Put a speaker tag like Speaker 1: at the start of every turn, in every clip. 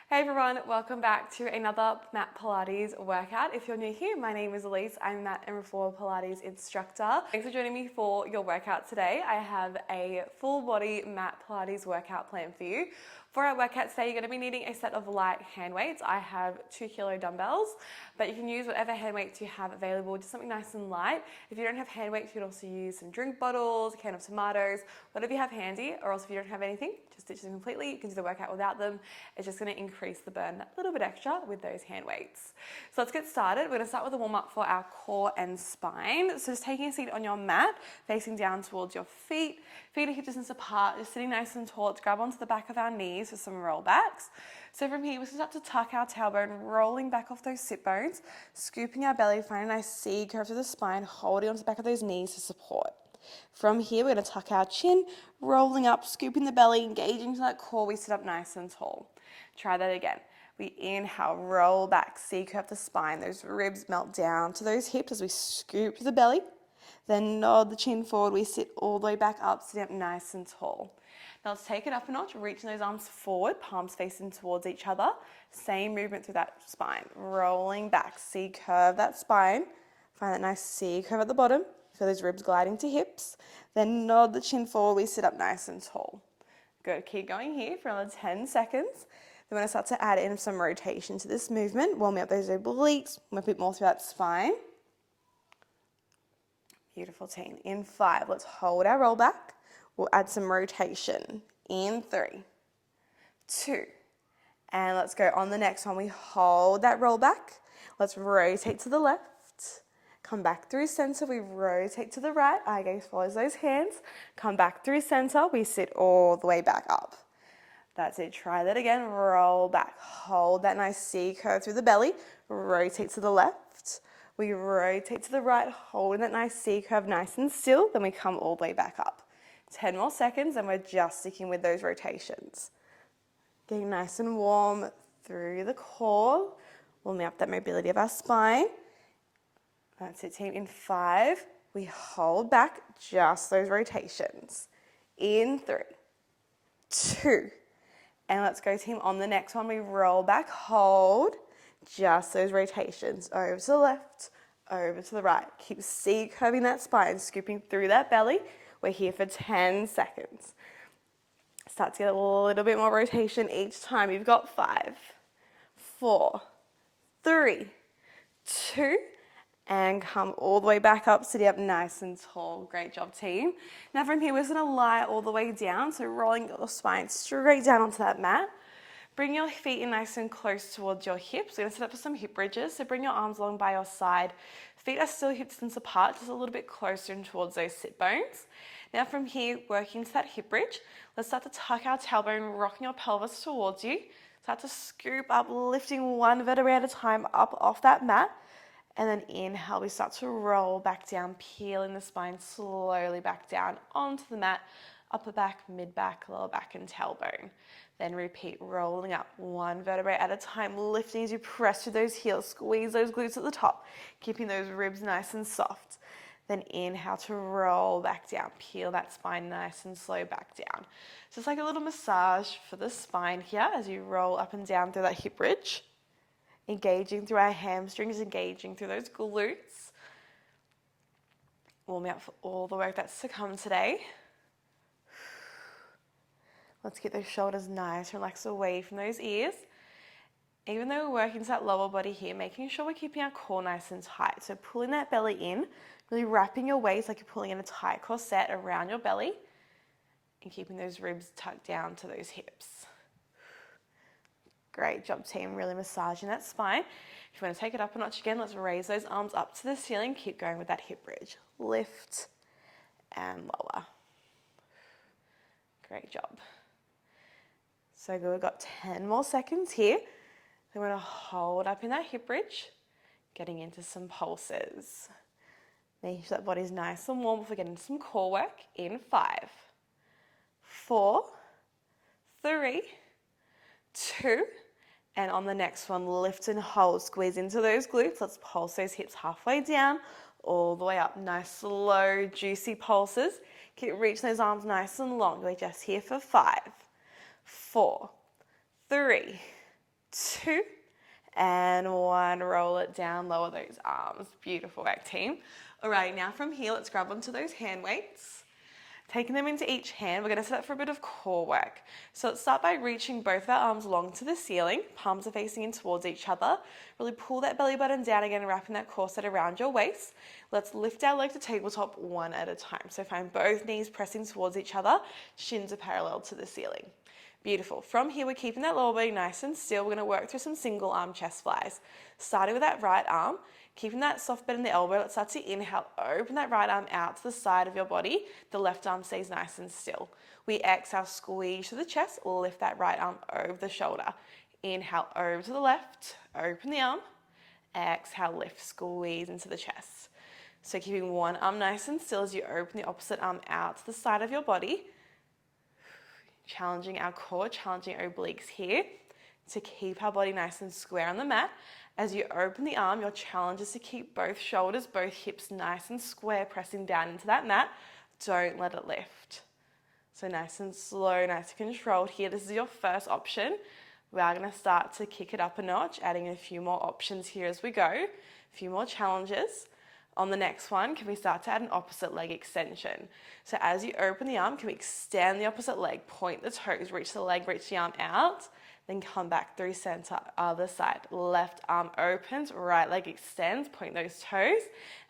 Speaker 1: Hey everyone, welcome back to another Mat Pilates workout. If you're new here, my name is Elise. I'm a Mat and Reformer Pilates instructor. Thanks for joining me for your workout today. I have a full body Mat Pilates workout plan for you. For our workout today, you're going to be needing a set of light hand weights. I have 2 kilo dumbbells, but you can use whatever hand weights you have available, just something nice and light. If you don't have hand weights, you can also use some drink bottles, a can of tomatoes, whatever you have handy, or else if you don't have anything, just ditch them completely. You can do the workout without them. It's just going to increase the burn that little bit extra with those hand weights. So let's get started. We're going to start with a warm up for our core and spine. So just taking a seat on your mat, facing down towards your feet are hip distance apart, just sitting nice and tall. Let's grab onto the back of our knees for some rollbacks. So from here, we start to tuck our tailbone, rolling back off those sit bones, scooping our belly, finding a nice C curve through the spine, holding onto the back of those knees for support. From here, we're going to tuck our chin, rolling up, scooping the belly, engaging to that core. We sit up nice and tall. Try that again. We inhale, roll back, C-curve the spine. Those ribs melt down to those hips as we scoop the belly. Then nod the chin forward. We sit all the way back up, sitting up nice and tall. Now let's take it up a notch, reaching those arms forward, palms facing towards each other. Same movement through that spine. Rolling back, C-curve that spine. Find that nice C-curve at the bottom. Feel those ribs gliding to hips. Then nod the chin forward. We sit up nice and tall. Good. Keep going here for another 10 seconds. Then we're going to start to add in some rotation to this movement, warming up those obliques, a bit more through that spine. Beautiful team. In 5, let's hold our roll back. We'll add some rotation. In 3, 2, and let's go on the next one. We hold that roll back. Let's rotate to the left. Come back through center. We rotate to the right. Eye gaze follows those hands. Come back through center. We sit all the way back up. That's it. Try that again. Roll back. Hold that nice C curve through the belly. Rotate to the left. We rotate to the right, holding that nice C curve nice and still. Then we come all the way back up. 10 more seconds and we're just sticking with those rotations. Getting nice and warm through the core. Warming up that mobility of our spine. That's it, team. In 5, we hold back just those rotations. In 3, 2, and let's go, team. On the next one, we roll back, hold, just those rotations. Over to the left, over to the right. Keep C-curving that spine, scooping through that belly. We're here for 10 seconds. Start to get a little bit more rotation each time. You've got 5, 4, 3, 2, and come all the way back up, sitting up nice and tall. Great job, team. Now from here, we're just going to lie all the way down, so rolling your spine straight down onto that mat. Bring your feet in nice and close towards your hips. We're going to set up for some hip bridges, so bring your arms along by your side. Feet are still hip distance apart, just a little bit closer in towards those sit bones. Now from here, working to that hip bridge, let's start to tuck our tailbone, rocking your pelvis towards you. Start to scoop up, lifting one vertebrae at a time up off that mat. And then inhale, we start to roll back down, peeling the spine slowly back down onto the mat, upper back, mid back, lower back, and tailbone. Then repeat, rolling up one vertebrae at a time, lifting as you press through those heels, squeeze those glutes at the top, keeping those ribs nice and soft. Then inhale to roll back down, peel that spine nice and slow back down. So it's like a little massage for the spine here as you roll up and down through that hip bridge. Engaging through our hamstrings, engaging through those glutes. Warming up for all the work that's to come today. Let's get those shoulders nice, relax away from those ears. Even though we're working to that lower body here, making sure we're keeping our core nice and tight. So pulling that belly in, really wrapping your waist like you're pulling in a tight corset around your belly and keeping those ribs tucked down to those hips. Great job, team. Really massaging that spine. If you want to take it up a notch again, let's raise those arms up to the ceiling. Keep going with that hip bridge. Lift and lower. Great job. So good. We've got 10 more seconds here. Then we're going to hold up in that hip bridge, getting into some pulses. Making sure that body's nice and warm before getting some core work. In 5, 4, 3, 2, and on the next one, lift and hold. Squeeze into those glutes. Let's pulse those hips halfway down, all the way up. Nice, slow, juicy pulses. Keep reaching those arms nice and long. We're just here for 5, 4, 3, 2, and 1. Roll it down, lower those arms. Beautiful work, team. All right, now from here, let's grab onto those hand weights. Taking them into each hand, we're going to set up for a bit of core work. So let's start by reaching both of our arms long to the ceiling. Palms are facing in towards each other. Really pull that belly button down again, wrapping that corset around your waist. Let's lift our leg to tabletop one at a time. So find both knees pressing towards each other. Shins are parallel to the ceiling. Beautiful. From here, we're keeping that lower body nice and still. We're going to work through some single arm chest flies. Starting with that right arm, keeping that soft bend in the elbow. Let's start to inhale, open that right arm out to the side of your body. The left arm stays nice and still. We exhale, squeeze to the chest, lift that right arm over the shoulder. Inhale, over to the left, open the arm. Exhale, lift, squeeze into the chest. So keeping one arm nice and still as you open the opposite arm out to the side of your body. Challenging our core, challenging obliques here to keep our body nice and square on the mat. As you open the arm, your challenge is to keep both shoulders, both hips nice and square, pressing down into that mat. Don't let it lift. So nice and slow, nice and controlled here. This is your first option. We are going to start to kick it up a notch, adding a few more options here as we go, a few more challenges. On the next one, can we start to add an opposite leg extension? So as you open the arm, can we extend the opposite leg, point the toes, reach the leg, reach the arm out, then come back through center, other side. Left arm opens, right leg extends, point those toes,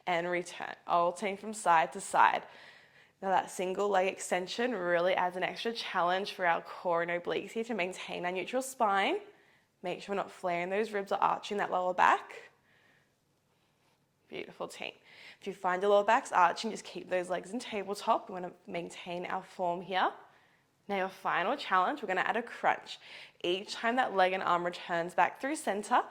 Speaker 1: and return. Alternating from side to side. Now that single leg extension really adds an extra challenge for our core and obliques here to maintain our neutral spine. Make sure we're not flaring those ribs or arching that lower back. Beautiful, team. If you find your lower back's arching, just keep those legs in tabletop. We want to maintain our form here. Now your final challenge, we're going to add a crunch. Each time that leg and arm returns back through center,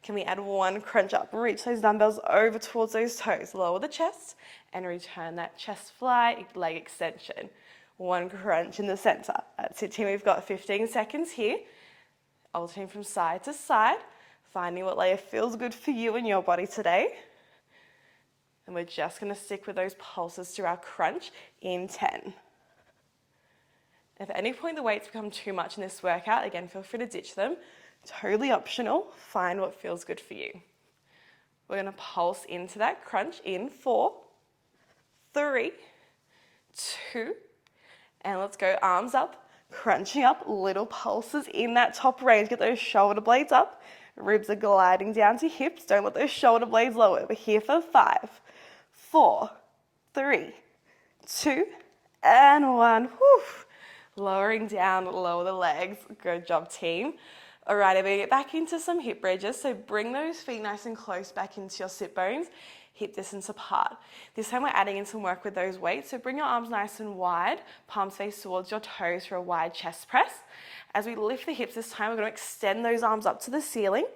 Speaker 1: can we add one crunch up? Reach those dumbbells over towards those toes. Lower the chest and return that chest fly, leg extension. One crunch in the center. That's it, team. We've got 15 seconds here. Alternating from side to side, finding what layer feels good for you and your body today. And we're just going to stick with those pulses to our crunch in 10. If at any point the weights become too much in this workout, again, feel free to ditch them. Totally optional. Find what feels good for you. We're going to pulse into that crunch in 4, 3, 2, and let's go arms up, crunching up, little pulses in that top range. Get those shoulder blades up. Ribs are gliding down to hips. Don't let those shoulder blades lower. We're here for 5, 4, 3, 2, and 1. Whew. Lowering down, lower the legs. Good job, team. All right, we're going to get back into some hip bridges. So bring those feet nice and close back into your sit bones, hip distance apart. This time we're adding in some work with those weights. So bring your arms nice and wide, palms face towards your toes for a wide chest press. As we lift the hips this time, we're going to extend those arms up to the ceiling,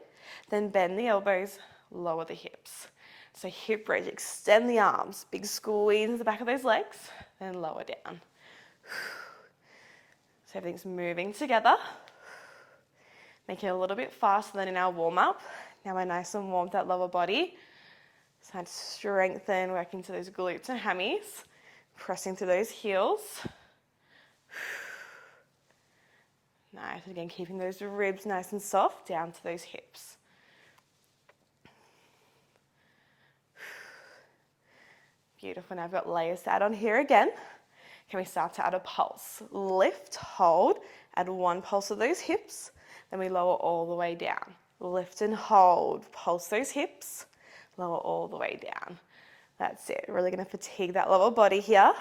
Speaker 1: then bend the elbows, lower the hips. So hip bridge, extend the arms, big squeeze into the back of those legs, then lower down. So everything's moving together. Make it a little bit faster than in our warm-up. Now we're nice and warm with that lower body. It's time to strengthen, working to those glutes and hammies, pressing through those heels. Nice, again, keeping those ribs nice and soft down to those hips. Beautiful, now I've got layers to add on here again. Can we start to add a pulse? Lift, hold, add one pulse of those hips, then we lower all the way down. Lift and hold, pulse those hips, lower all the way down. That's it, really gonna fatigue that lower body here.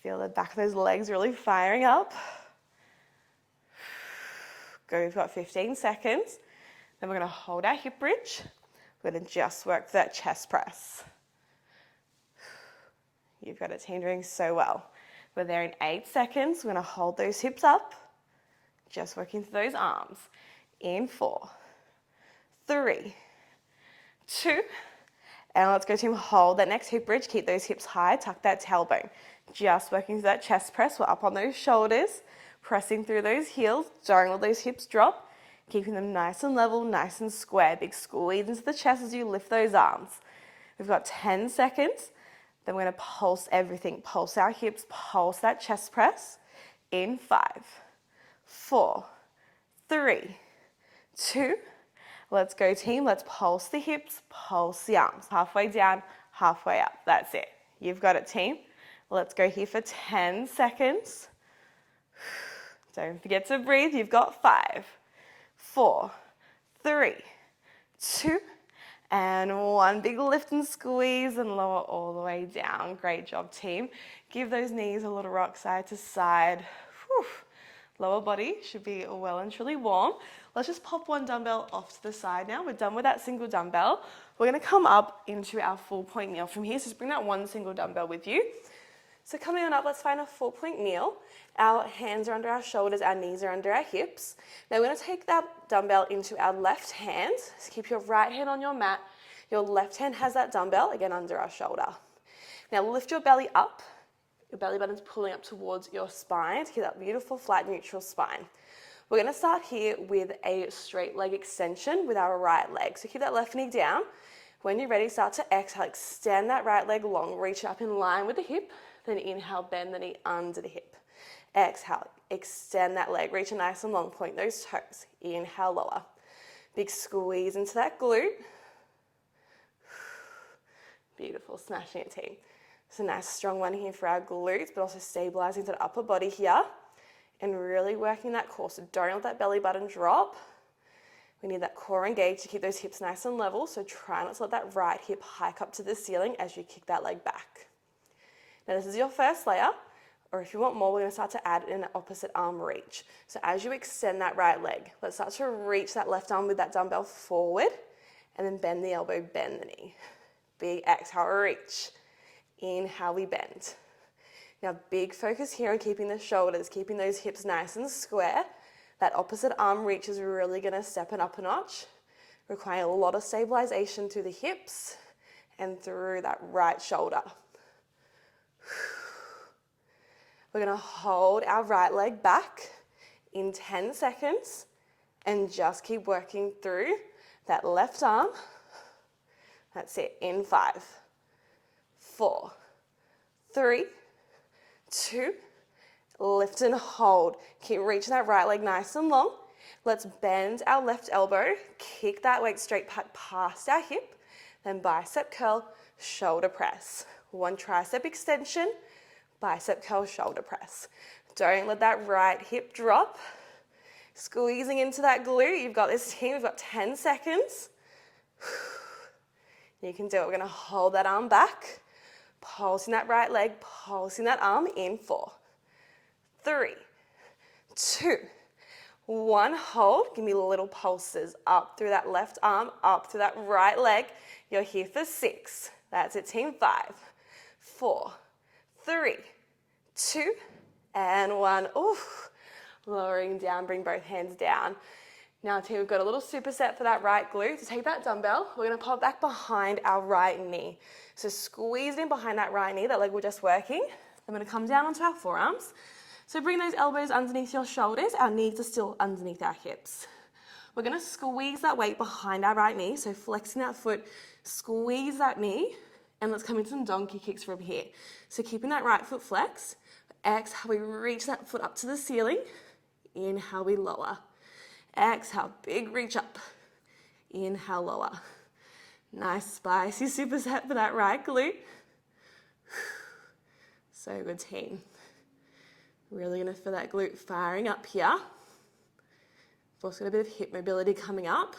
Speaker 1: Feel the back of those legs really firing up. Go, we've got 15 seconds. Then we're gonna hold our hip bridge. We're gonna just work that chest press. You've got a team doing so well. We're there in 8 seconds. We're going to hold those hips up. Just working through those arms. In 4, 3, 2, and let's go, team. Hold that next hip bridge. Keep those hips high. Tuck that tailbone. Just working through that chest press. We're up on those shoulders. Pressing through those heels. Don't let those hips drop. Keeping them nice and level, nice and square. Big squeeze into the chest as you lift those arms. We've got 10 seconds. Then we're going to pulse everything. Pulse our hips, pulse that chest press. In 5, 4, 3, 2. Let's go, team. Let's pulse the hips, pulse the arms. Halfway down, halfway up. That's it. You've got it, team. Let's go here for 10 seconds. Don't forget to breathe. You've got 5, 4, 3, 2, and 1. Big lift and squeeze and lower all the way down. Great job, team. Give those knees a little rock side to side. Whew. Lower body should be well and truly warm. Let's just pop one dumbbell off to the side now. We're done with that single dumbbell. We're going to come up into our full-point kneel from here. So just bring that one single dumbbell with you. So coming on up, let's find a full-point kneel. Our hands are under our shoulders, our knees are under our hips. Now we're going to take that dumbbell into our left hand. So keep your right hand on your mat. Your left hand has that dumbbell, again under our shoulder. Now lift your belly up. Your belly button's pulling up towards your spine to get that beautiful flat neutral spine. We're going to start here with a straight leg extension with our right leg. So keep that left knee down. When you're ready, start to exhale, extend that right leg long, reach up in line with the hip, then inhale, bend the knee under the hip. Exhale, extend that leg, reach a nice and long, point those toes. Inhale, lower. Big squeeze into that glute. Beautiful, smashing it, team. It's a nice strong one here for our glutes, but also stabilizing to the upper body here and really working that core. So don't let that belly button drop. We need that core engaged to keep those hips nice and level. So try not to let that right hip hike up to the ceiling as you kick that leg back. Now this is your first layer, or if you want more, we're going to start to add in an opposite arm reach. So as you extend that right leg, let's start to reach that left arm with that dumbbell forward and then bend the elbow, bend the knee. Big exhale, reach. Inhale, we bend. Now big focus here on keeping the shoulders, keeping those hips nice and square. That opposite arm reach is really going to step it up a notch, requiring a lot of stabilization through the hips and through that right shoulder. We're going to hold our right leg back in 10 seconds and just keep working through that left arm. That's it, in 5, 4, 3, 2, lift and hold. Keep reaching that right leg nice and long. Let's bend our left elbow, kick that weight straight back past our hip, then bicep curl, shoulder press. One tricep extension, bicep curl, shoulder press. Don't let that right hip drop. Squeezing into that glute. You've got this, team. We've got 10 seconds. You can do it. We're going to hold that arm back, pulsing that right leg, pulsing that arm in 4, 3, 2, 1. Hold. Give me little pulses up through that left arm, up through that right leg. You're here for 6. That's it, team. 5, 4, 3, 2, and 1. Oof. Lowering down, bring both hands down. Now, team, we've got a little superset for that right glute. So take that dumbbell. We're going to pop back behind our right knee. So squeeze in behind that right knee, that leg we're just working. I'm going to come down onto our forearms. So bring those elbows underneath your shoulders. Our knees are still underneath our hips. We're going to squeeze that weight behind our right knee. So flexing that foot, squeeze that knee. And let's come into some donkey kicks from here. So keeping that right foot flexed. Exhale, we reach that foot up to the ceiling. Inhale, we lower. Exhale, big reach up. Inhale, lower. Nice spicy superset for that right glute. So good, team. Really gonna feel that glute firing up here. We've also got a bit of hip mobility coming up.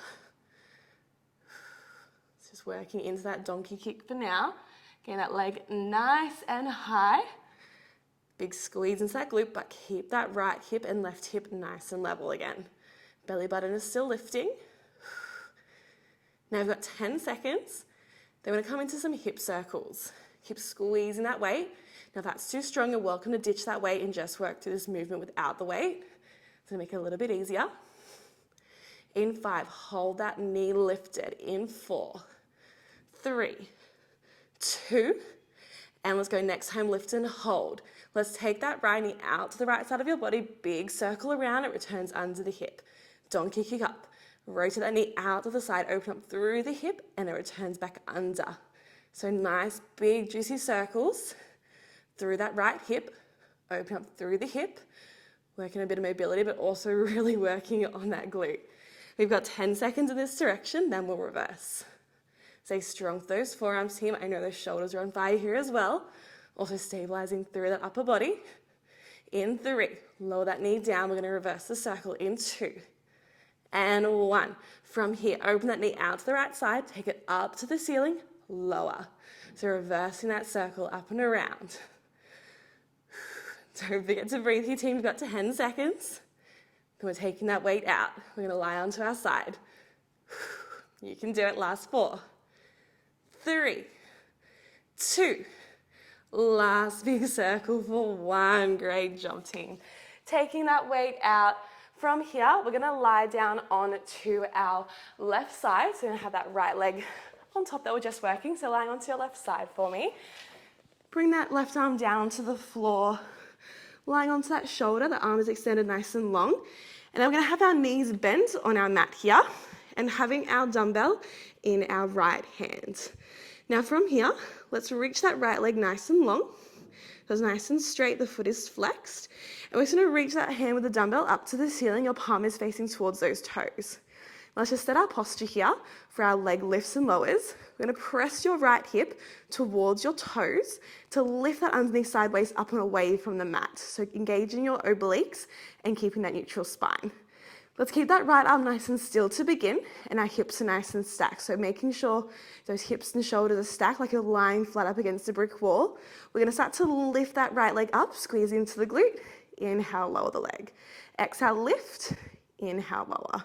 Speaker 1: It's just working into that donkey kick for now. Getting that leg nice and high. Big squeeze into that glute, but keep that right hip and left hip nice and level again. Belly button is still lifting. Now we've got 10 seconds. Then we're going to come into some hip circles. Keep squeezing that weight. Now if that's too strong, you're welcome to ditch that weight and just work through this movement without the weight. It's going to make it a little bit easier. In 5, hold that knee lifted. In 4, 3, 2, and let's go next time, lift and hold. Let's take that right knee out to the right side of your body, big circle around, it returns under the hip. Donkey kick up. Rotate that knee out to the side, open up through the hip, and it returns back under. So nice, big, juicy circles through that right hip, open up through the hip, working a bit of mobility, but also really working on that glute. We've got 10 seconds in this direction, then we'll reverse. Stay strong with those forearms, team. I know those shoulders are on fire here as well. Also stabilizing through that upper body. In 3, lower that knee down. We're gonna reverse the circle in 2 and 1. From here, open that knee out to the right side, take it up to the ceiling, lower. So reversing that circle up and around. Don't forget to breathe here, team. We've got 10 seconds. Then we're taking that weight out. We're gonna lie onto our side. You can do it, last 4, 3, 2, last big circle for 1. Great job, team. Taking that weight out. From here, we're gonna lie down onto our left side. So we're gonna have that right leg on top that we're just working. So lying onto your left side for me. Bring that left arm down to the floor. Lying onto that shoulder, the arm is extended nice and long. And then we're gonna have our knees bent on our mat here and having our dumbbell in our right hand. Now from here, let's reach that right leg nice and long. So it's nice and straight, the foot is flexed. And we're just gonna reach that hand with the dumbbell up to the ceiling. Your palm is facing towards those toes. Let's just set our posture here for our leg lifts and lowers. We're gonna press your right hip towards your toes to lift that underneath sideways up and away from the mat. So engaging your obliques and keeping that neutral spine. Let's keep that right arm nice and still to begin, and our hips are nice and stacked. So making sure those hips and shoulders are stacked like you're lying flat up against a brick wall. We're gonna start to lift that right leg up, squeeze into the glute. Inhale, lower the leg. Exhale, lift. Inhale, lower.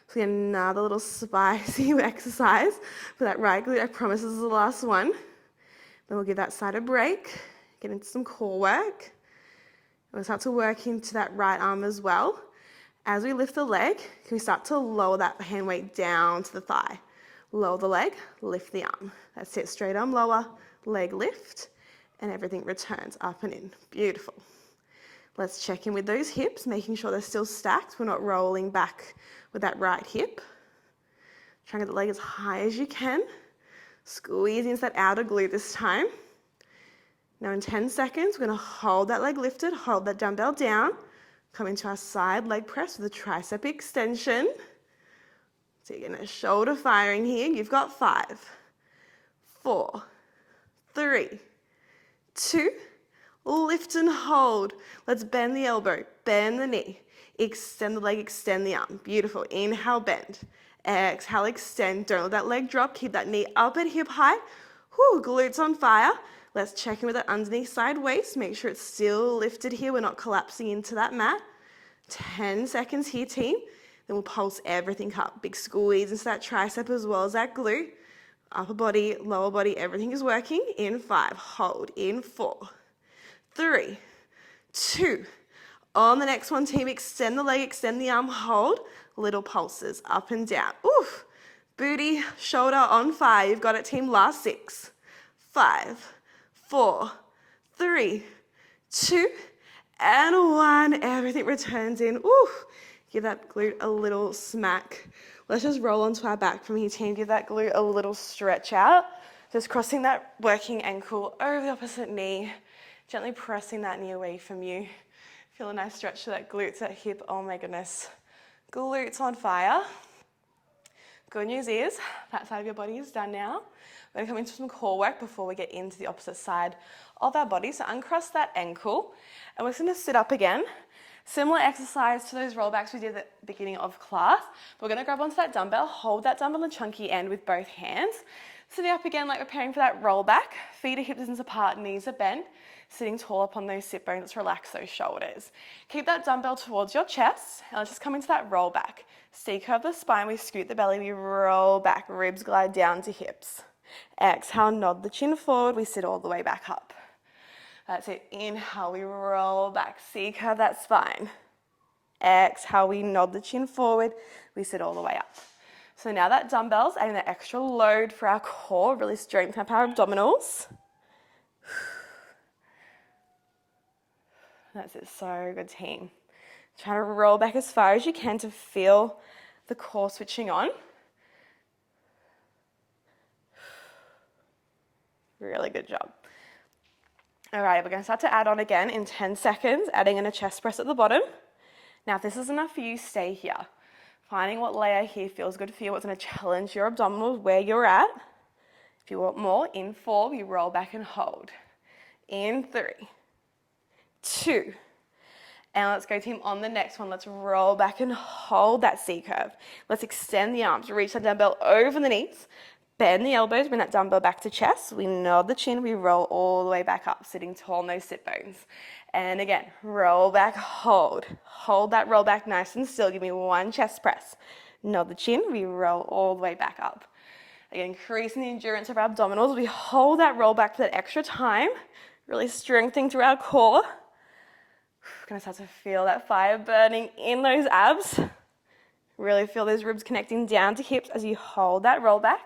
Speaker 1: So another little spicy exercise for that right glute. I promise this is the last one. Then we'll give that side a break, get into some core work. We'll start to work into that right arm as well. As we lift the leg, can we start to lower that hand weight down to the thigh? Lower the leg, lift the arm. That's it, straight arm lower, leg lift, and everything returns up and in. Beautiful. Let's check in with those hips, making sure they're still stacked. We're not rolling back with that right hip. Try and get the leg as high as you can. Squeeze into that outer glute this time. Now in 10 seconds, we're gonna hold that leg lifted, hold that dumbbell down, come into our side leg press with a tricep extension. So you're getting a shoulder firing here. You've got 5, 4, 3, 2, lift and hold. Let's bend the elbow, bend the knee, extend the leg, extend the arm. Beautiful. Inhale, bend. Exhale, extend. Don't let that leg drop. Keep that knee up at hip height. Whew, glutes on fire. Let's check in with that underneath side waist. Make sure it's still lifted here. We're not collapsing into that mat. 10 seconds here, team. Then we'll pulse everything up. Big squeeze into that tricep as well as that glute. Upper body, lower body, everything is working. In 5, hold. In 4, 3, 2. On the next one, team, extend the leg, extend the arm, hold. Little pulses up and down. Oof. Booty, shoulder on fire. You've got it, team. Last 6, 5, 4, 3, 2, and 1. Everything returns in. Oof. Give that glute a little smack. Let's just roll onto our back from here, team. Give that glute a little stretch out. Just crossing that working ankle over the opposite knee. Gently pressing that knee away from you. Feel a nice stretch to that glutes, that hip. Oh my goodness. Glutes on fire. Good news is that side of your body is done now. We're going to come into some core work before we get into the opposite side of our body. So uncross that ankle and we're just going to sit up again. Similar exercise to those rollbacks we did at the beginning of class. We're going to grab onto that dumbbell, hold that dumbbell on the chunky end with both hands. Sitting up again like we're preparing for that rollback. Feet are hip distance apart, knees are bent. Sitting tall up on those sit bones, let's relax those shoulders. Keep that dumbbell towards your chest, and let's just come into that roll back. C-curve the spine, we scoot the belly, we roll back, ribs glide down to hips. Exhale, nod the chin forward, we sit all the way back up. That's it, inhale, we roll back, C-curve that spine. Exhale, we nod the chin forward, we sit all the way up. So now that dumbbell's adding that extra load for our core, really strengthen up our abdominals. That's it, so good, team. Try to roll back as far as you can to feel the core switching on. Really good job. All right, we're going to start to add on again in 10 seconds, adding in a chest press at the bottom. Now, if this is enough for you, stay here. If Finding what layer here feels good for you, what's going to challenge your abdominals where you're at. If you want more, in 4, we roll back and hold. In 3, 2, and let's go team on the next one. Let's roll back and hold that C curve. Let's extend the arms, reach the dumbbell over the knees, bend the elbows, bring that dumbbell back to chest. We nod the chin, we roll all the way back up, sitting tall, no sit bones. And again, roll back, hold. Hold that roll back nice and still. Give me 1 chest press. Nod the chin, we roll all the way back up. Again, increasing the endurance of our abdominals. We hold that roll back for that extra time, really strengthening through our core. We're going to start to feel that fire burning in those abs. Really feel those ribs connecting down to hips as you hold that roll back.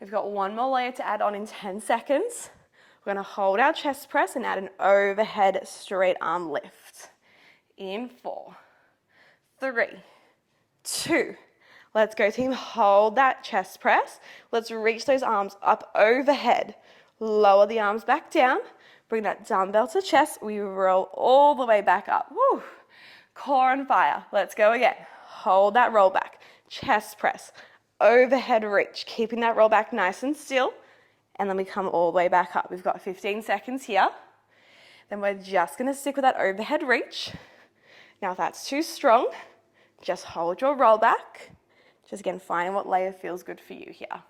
Speaker 1: We've got 1 more layer to add on in 10 seconds. We're going to hold our chest press and add an overhead straight arm lift. In 4, 3, 2. Let's go team, hold that chest press. Let's reach those arms up overhead. Lower the arms back down. Bring that dumbbell to chest. We roll all the way back up. Woo. Core on fire. Let's go again. Hold that roll back. Chest press. Overhead reach. Keeping that roll back nice and still. And then we come all the way back up. We've got 15 seconds here. Then we're just going to stick with that overhead reach. Now if that's too strong, just hold your roll back. Just again, find what layer feels good for you here.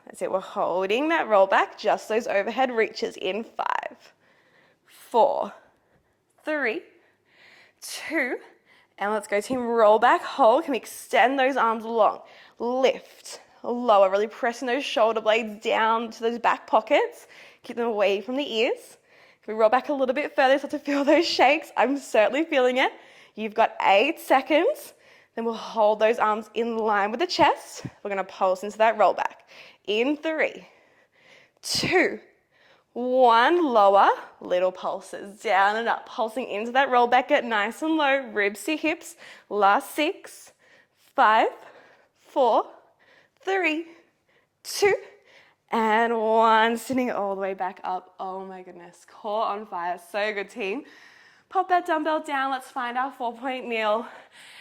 Speaker 1: That's it, we're holding that roll back, just those overhead reaches in 5, 4, 3, 2, and let's go team, roll back, hold. Can we extend those arms long? Lift, lower, really pressing those shoulder blades down to those back pockets. Keep them away from the ears. Can we roll back a little bit further, start to feel those shakes? I'm certainly feeling it. You've got 8 seconds. Then we'll hold those arms in line with the chest. We're going to pulse into that roll back. In 3, 2, 1, lower, little pulses, down and up, pulsing into that roll back, get nice and low, ribs to hips. Last 6, 5, 4, 3, 2, and 1, sitting all the way back up. Oh my goodness, core on fire, so good team. Pop that dumbbell down, let's find our 4-point kneel,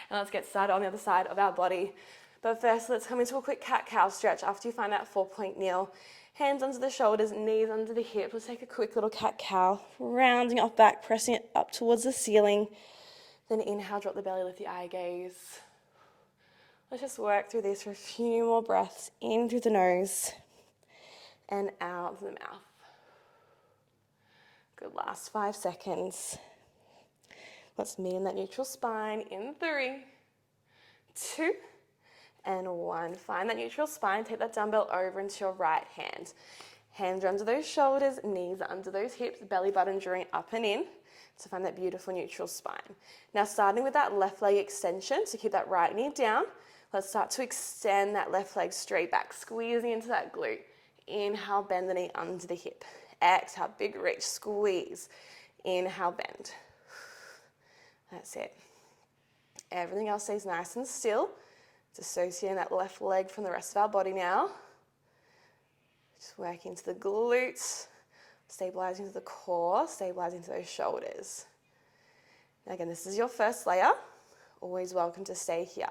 Speaker 1: and let's get started on the other side of our body. But first, let's come into a quick cat-cow stretch after you find that 4-point kneel. Hands under the shoulders, knees under the hips. Let's take a quick little cat-cow, rounding off back, pressing it up towards the ceiling. Then inhale, drop the belly, lift the eye gaze. Let's just work through this for a few more breaths, in through the nose and out through the mouth. Good, last 5 seconds. Let's meet in that neutral spine in 3, 2, and 1. Find that neutral spine. Take that dumbbell over into your right hand. Hands are under those shoulders, knees are under those hips, belly button drawing up and in. So find that beautiful neutral spine. Now starting with that left leg extension, so keep that right knee down. Let's start to extend that left leg straight back, squeezing into that glute. Inhale, bend the knee under the hip. Exhale, big reach, squeeze. Inhale, bend. That's it. Everything else stays nice and still. Dissociating that left leg from the rest of our body now. Just working to the glutes, stabilizing to the core, stabilizing to those shoulders. Now again, this is your first layer. Always welcome to stay here.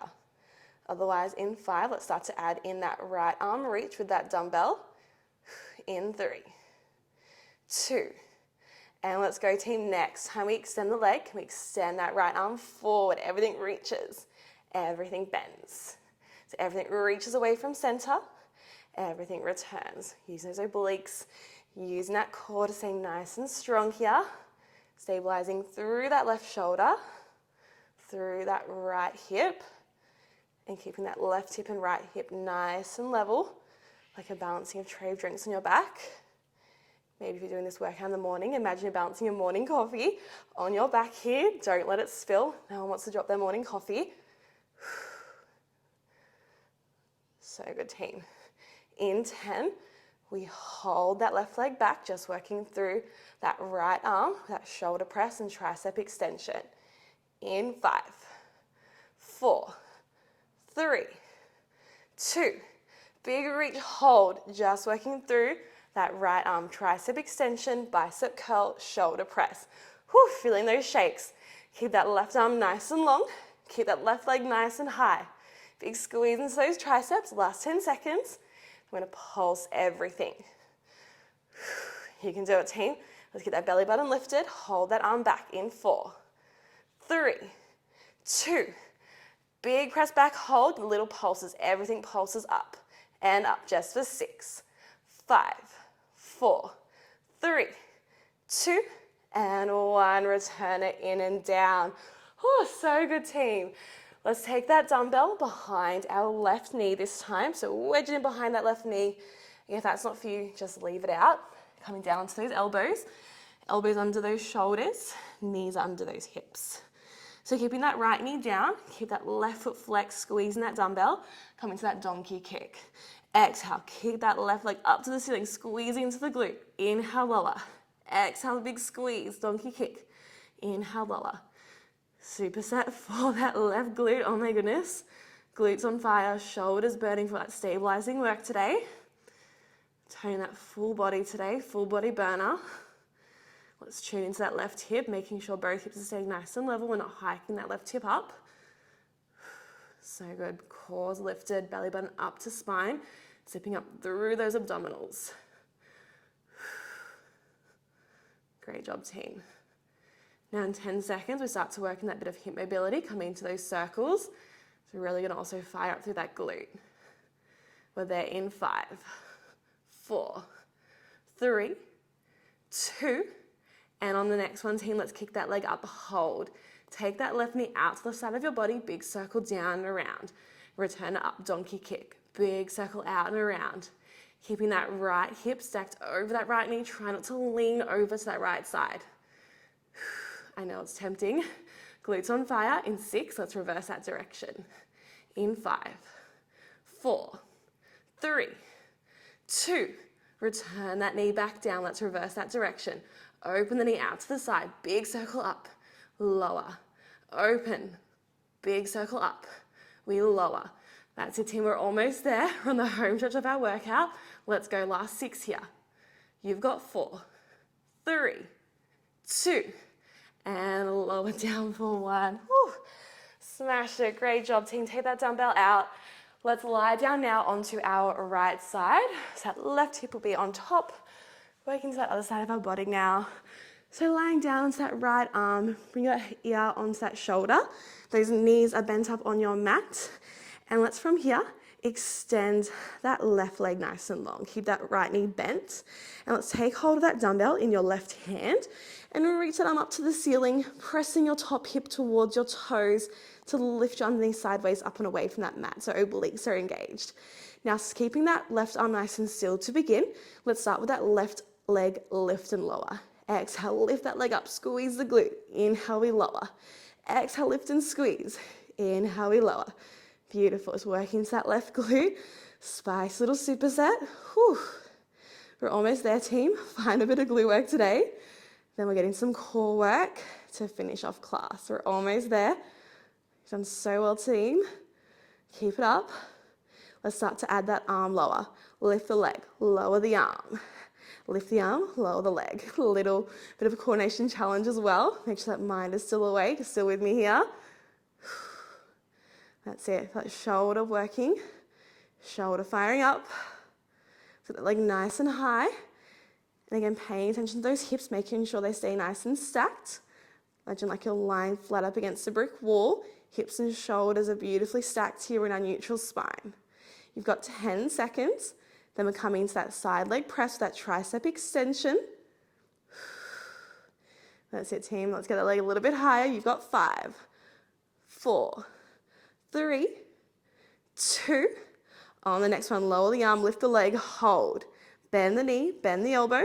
Speaker 1: Otherwise, in 5, let's start to add in that right arm reach with that dumbbell. In 3, 2, and let's go team. Next time we extend the leg, can we extend that right arm forward? Everything reaches. Everything bends. So everything reaches away from center. Everything returns. Using those obliques, using that core to stay nice and strong here. Stabilizing through that left shoulder, through that right hip, and keeping that left hip and right hip nice and level, like a balancing of tray of drinks on your back. Maybe if you're doing this workout in the morning, imagine you're balancing your morning coffee on your back here. Don't let it spill. No one wants to drop their morning coffee. So good, team. In 10, we hold that left leg back, just working through that right arm, that shoulder press and tricep extension. In 5, 4, 3, 2, big reach, hold, just working through that right arm, tricep extension, bicep curl, shoulder press. Whew, feeling those shakes. Keep that left arm nice and long. Keep that left leg nice and high. Big squeeze into those triceps. Last 10 seconds. I'm going to pulse everything. You can do it, team. Let's get that belly button lifted. Hold that arm back in 4, 3, 2. Big press back, hold. Little pulses. Everything pulses up and up just for 6, 5, 4, 3, 2, and 1. Return it in and down. Oh, so good, team. Let's take that dumbbell behind our left knee this time. So wedge it in behind that left knee. If that's not for you, just leave it out. Coming down onto those elbows. Elbows under those shoulders. Knees under those hips. So keeping that right knee down. Keep that left foot flexed, squeezing that dumbbell. Come into that donkey kick. Exhale, kick that left leg up to the ceiling, squeezing into the glute. Inhale, lower. Exhale, big squeeze, donkey kick. Inhale, lower. Superset for that left glute. Oh my goodness. Glutes on fire, shoulders burning for that stabilizing work today. Tone that full body today, full body burner. Let's tune into that left hip, making sure both hips are staying nice and level. We're not hiking that left hip up. So good. Core's lifted, belly button up to spine, zipping up through those abdominals. Great job, team. Now in 10 seconds, we start to work in that bit of hip mobility, coming into those circles. So we're really going to also fire up through that glute. We're there in 5, 4, 3, 2, and on the next one, team, let's kick that leg up, hold. Take that left knee out to the side of your body, big circle down and around. Return it up, donkey kick, big circle out and around. Keeping that right hip stacked over that right knee, try not to lean over to that right side. I know it's tempting. Glutes on fire in 6, let's reverse that direction. In 5, 4, 3, 2, return that knee back down, let's reverse that direction. Open the knee out to the side, big circle up, lower, open, big circle up, we lower. That's it, team, we're almost there. We're on the home stretch of our workout. Let's go, last 6 here. You've got 4, 3, 2, and lower down for 1. Whew. Smash it, great job, team. Take that dumbbell out. Let's lie down now onto our right side. So that left hip will be on top. Working to that other side of our body now. So lying down onto that right arm, bring your ear onto that shoulder. Those knees are bent up on your mat. And let's from here, extend that left leg nice and long. Keep that right knee bent. And let's take hold of that dumbbell in your left hand and reach that arm up to the ceiling, pressing your top hip towards your toes to lift your underneath sideways up and away from that mat. So obliques are engaged. Now, keeping that left arm nice and still to begin, let's start with that left leg lift and lower. Exhale, lift that leg up, squeeze the glute. Inhale, we lower. Exhale, lift and squeeze. Inhale, we lower. Beautiful. It's working to that left glute. Spice little superset. Whew. We're almost there, team. Find a bit of glute work today. Then we're getting some core work to finish off class. We're almost there. You've done so well, team. Keep it up. Let's start to add that arm lower. Lift the leg, lower the arm. Lift the arm, lower the leg. A little bit of a coordination challenge as well. Make sure that mind is still awake, still with me here. That's it. That shoulder working. Shoulder firing up. So that leg nice and high. And again, paying attention to those hips, making sure they stay nice and stacked. Imagine like you're lying flat up against a brick wall. Hips and shoulders are beautifully stacked here in our neutral spine. You've got 10 seconds. Then we're coming into that side leg press, that tricep extension. That's it, team. Let's get that leg a little bit higher. You've got 5, 4, 3, 2. On the next one, lower the arm, lift the leg, hold. Bend the knee, bend the elbow.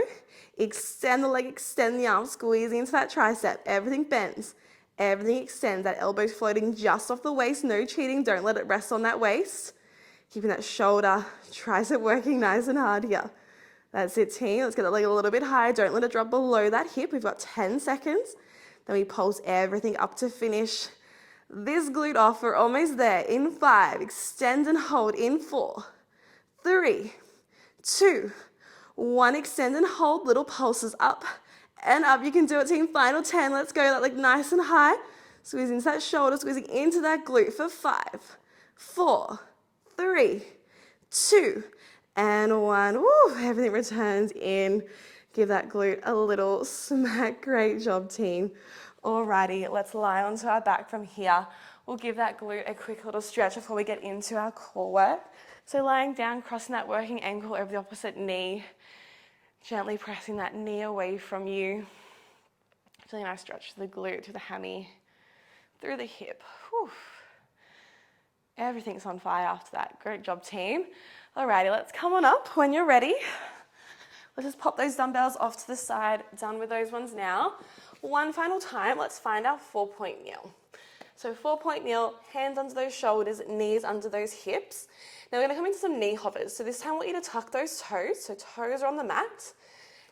Speaker 1: Extend the leg, extend the arm, squeezing into that tricep. Everything bends. Everything extends. That elbow's floating just off the waist. No cheating. Don't let it rest on that waist. Keeping that shoulder, tricep working nice and hard here. That's it, team. Let's get that leg a little bit higher. Don't let it drop below that hip. We've got 10 seconds. Then we pulse everything up to finish this glute off. We're almost there. In 5, extend and hold. In 4, 3, 2, 1. Extend and hold. Little pulses up and up. You can do it, team. Final 10. Let's go. That leg nice and high. Squeezing into that shoulder, squeezing into that glute for 5, 4, 3, 2, and 1. Woo, everything returns in. Give that glute a little smack. Great job, team. Alrighty, let's lie onto our back from here. We'll give that glute a quick little stretch before we get into our core work. So lying down, crossing that working ankle over the opposite knee, gently pressing that knee away from you. Feeling a nice stretch to the glute, to the hammy, through the hip. Whew. Everything's on fire after that. Great job, team. Alrighty, let's come on up when you're ready. Let's just pop those dumbbells off to the side. Done with those ones now. One final time, let's find our 4-point kneel. So 4-point kneel, hands under those shoulders, knees under those hips. Now we're gonna come into some knee hovers. So this time I want you to tuck those toes. So toes are on the mat.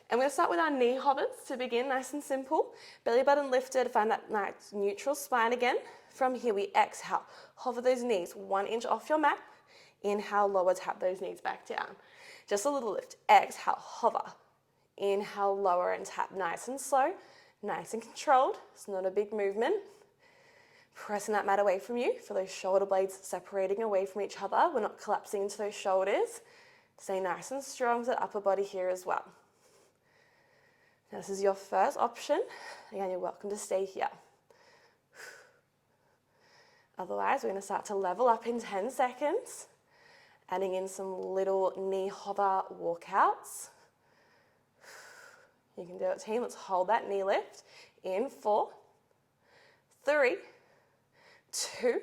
Speaker 1: And we're gonna start with our knee hovers to begin, nice and simple. Belly button lifted, find that nice neutral spine again. From here we exhale, hover those knees 1 inch off your mat. Inhale, lower, tap those knees back down. Just a little lift. Exhale, hover. Inhale, lower and tap. Nice and slow, nice and controlled. It's not a big movement. Pressing that mat away from you. Feel those shoulder blades separating away from each other. We're not collapsing into those shoulders. Stay nice and strong to the upper body here as well. Now this is your first option. Again, you're welcome to stay here. Otherwise, we're going to start to level up in 10 seconds. Adding in some little knee hover walkouts. You can do it, team. Let's hold that knee lift in 4, 3, 2,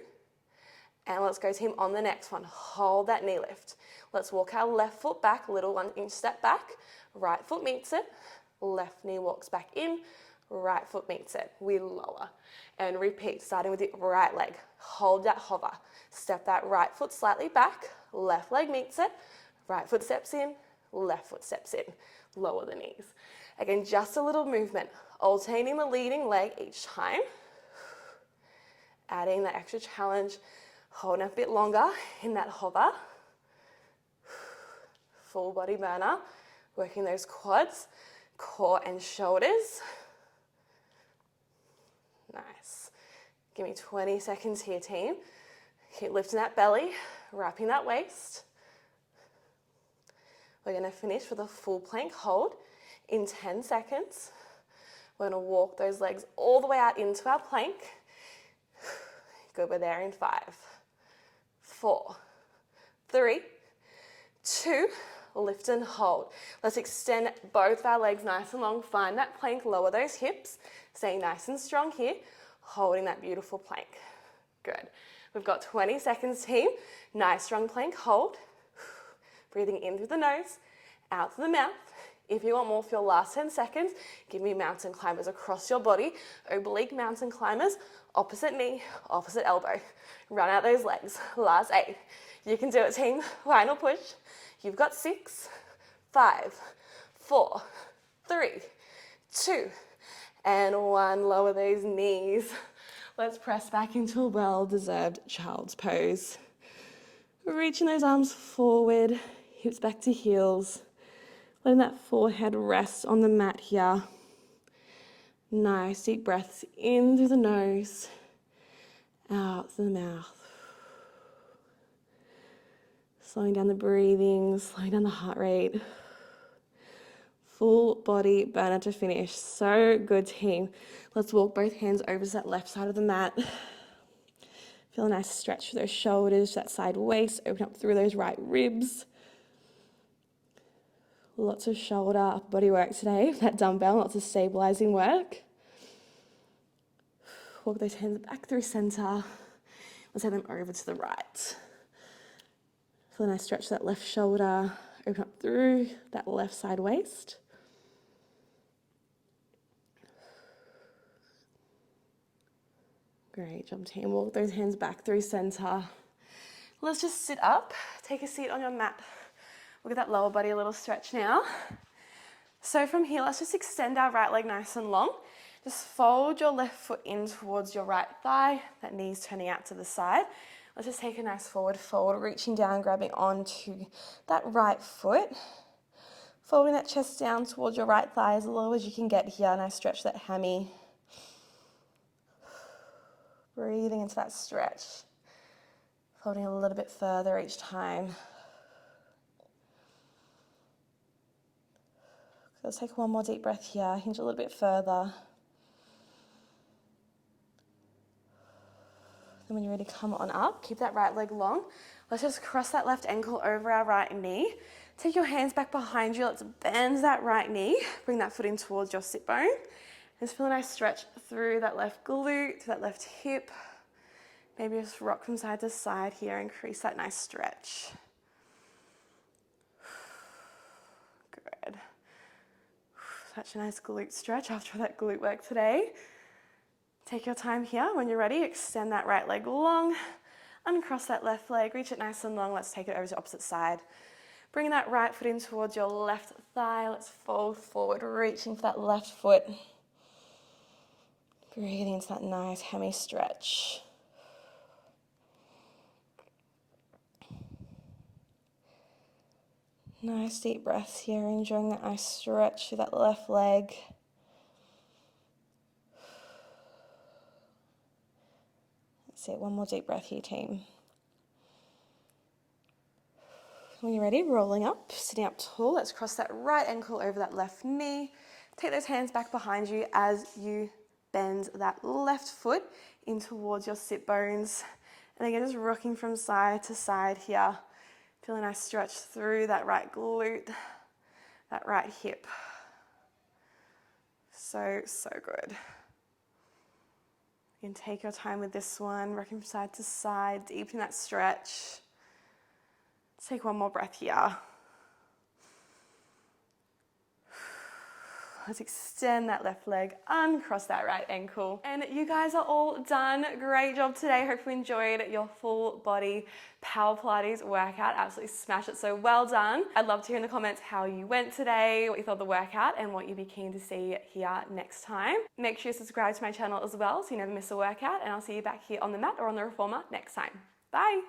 Speaker 1: and let's go, team, on the next one. Hold that knee lift. Let's walk our left foot back, little 1 inch step back. Right foot meets it. Left knee walks back in. Right foot meets it. We lower and repeat, starting with the right leg. Hold that hover. Step that right foot slightly back. Left leg meets it. Right foot steps in. Left foot steps in. Lower the knees. Again, just a little movement. Alternating the leading leg each time. Adding that extra challenge. Holding a bit longer in that hover. Full body burner. Working those quads, core and shoulders. Nice. Give me 20 seconds here, team. Keep lifting that belly, wrapping that waist. We're going to finish with a full plank hold in 10 seconds. We're going to walk those legs all the way out into our plank. Good, we're there in 5, 4, 3, 2, lift and hold. Let's extend both of our legs nice and long. Find that plank, lower those hips. Staying nice and strong here, holding that beautiful plank. Good. We've got 20 seconds, team. Nice strong plank hold. Breathing in through the nose, out through the mouth. If you want more for your last 10 seconds, give me mountain climbers across your body. Oblique mountain climbers, opposite knee, opposite elbow. Run out those legs. Last 8. You can do it, team. Final push. You've got 6, 5, 4, 3, 2, and 1. Lower those knees. Let's press back into a well-deserved child's pose. Reaching those arms forward, hips back to heels. Letting that forehead rest on the mat here. Nice deep breaths in through the nose, out through the mouth. Slowing down the breathing, slowing down the heart rate. Full body burner to finish. So good, team. Let's walk both hands over to that left side of the mat. Feel a nice stretch through those shoulders, that side waist. Open up through those right ribs. Lots of shoulder, upper body work today. That dumbbell, lots of stabilizing work. Walk those hands back through center. Let's have them over to the right. Feel a nice stretch to that left shoulder. Open up through that left side waist. Great job, team. Walk those hands back through center. Let's just sit up. Take a seat on your mat. Look at that lower body, a little stretch now. So from here, let's just extend our right leg nice and long. Just fold your left foot in towards your right thigh. That knee's turning out to the side. Let's just take a nice forward fold, reaching down, grabbing onto that right foot. Folding that chest down towards your right thigh as low as you can get here. Nice stretch that hammy. Breathing into that stretch. Folding a little bit further each time. Let's take one more deep breath here. Hinge a little bit further. Then when you're ready, come on up. Keep that right leg long. Let's just cross that left ankle over our right knee. Take your hands back behind you. Let's bend that right knee. Bring that foot in towards your sit bone. Just feel a nice stretch through that left glute, to that left hip. Maybe just rock from side to side here. Increase that nice stretch. Good. Such a nice glute stretch after that glute work today. Take your time here. When you're ready, extend that right leg long. Uncross that left leg. Reach it nice and long. Let's take it over to the opposite side. Bring that right foot in towards your left thigh. Let's fold forward, reaching for that left foot. Breathing into that nice hemi stretch. Nice deep breaths here, enjoying that nice stretch through that left leg. That's it, one more deep breath here, team. When you're ready, rolling up, sitting up tall. Let's cross that right ankle over that left knee. Take those hands back behind you as you bend that left foot in towards your sit bones. And again, just rocking from side to side here. Feel a nice stretch through that right glute, that right hip. So, so good. You can take your time with this one, rocking from side to side, deepening that stretch. Let's take one more breath here. Let's extend that left leg, uncross that right ankle. And you guys are all done. Great job today. Hope you enjoyed your full body Power Pilates workout. Absolutely smashed it, so well done. I'd love to hear in the comments how you went today, what you thought of the workout, and what you'd be keen to see here next time. Make sure you subscribe to my channel as well so you never miss a workout, and I'll see you back here on the mat or on the reformer next time. Bye.